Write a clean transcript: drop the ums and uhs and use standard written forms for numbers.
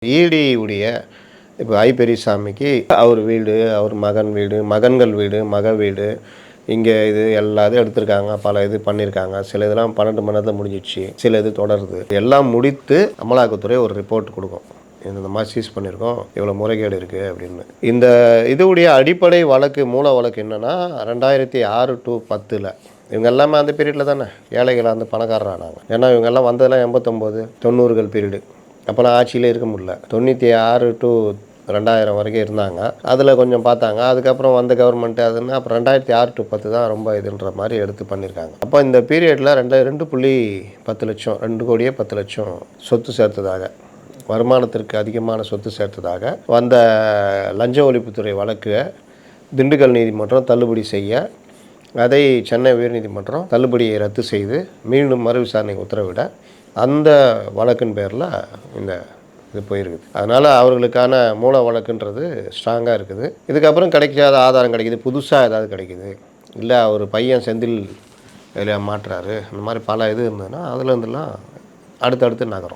ED உடைய இப்போ ஐ பெரியசாமிக்கு அவர் வீடு, அவர் மகன் வீடு, மகன்கள் வீடு, மக வீடு, இங்கே இது எல்லாத்தையும் எடுத்திருக்காங்க. பல இது பண்ணியிருக்காங்க. சில இதெல்லாம் 12 மணி நேரத்தில் முடிஞ்சிடுச்சு. சில இது தொடருது. எல்லாம் முடித்து அமலாக்கத்துறை ஒரு ரிப்போர்ட் கொடுக்கும். இந்த மாதிரி சீஸ் பண்ணியிருக்கோம், இவ்வளோ முறைகேடு இருக்குது அப்படின்னு. இந்த இதுவுடைய அடிப்படை வழக்கு, மூல வழக்கு என்னென்னா 2006 to 10 இவங்க எல்லாமே அந்த பீரியடில் தானே ஏழைகளாக வந்து பணக்காரரானாங்க. ஏன்னா இவங்கெல்லாம் வந்ததெல்லாம் 89, 90கள் பீரியடு. அப்போலாம் ஆட்சியிலே இருக்க முடியல. 96 to 2000 வரைக்கும் இருந்தாங்க. அதில் கொஞ்சம் பார்த்தாங்க. அதுக்கப்புறம் வந்த கவர்மெண்ட்டு அதுன்னா அப்புறம் 2006 to 10 தான் ரொம்ப இதுன்ற மாதிரி எடுத்து பண்ணியிருக்காங்க. அப்போ இந்த பீரியடில் 2.10 லட்சம் 2 கோடியே 10 லட்சம் சொத்து சேர்த்ததாக, வருமானத்திற்கு அதிகமான சொத்து சேர்த்ததாக வந்த லஞ்ச ஒழிப்புத்துறை வழக்கு திண்டுக்கல் நீதிமன்றம் தள்ளுபடி செய்ய, அதை சென்னை உயர்நீதிமன்றம் தள்ளுபடியை ரத்து செய்து மீண்டும் மறு விசாரணைக்கு உத்தரவிட, அந்த வழக்கின் பேரில் இந்த இது போயிருக்குது. அதனால் அவர்களுக்கான மூல வழக்குன்றது ஸ்ட்ராங்காக இருக்குது. இதுக்கப்புறம் கிடைக்காத ஆதாரம் கிடைக்கிது, புதுசாக ஏதாவது கிடைக்கிது, இல்லை அவர் பையன் செந்தில் மாட்டுறாரு, இந்த மாதிரி பல இது இருந்ததுன்னா அதுலேருந்துலாம் அடுத்தடுத்து நகரும்.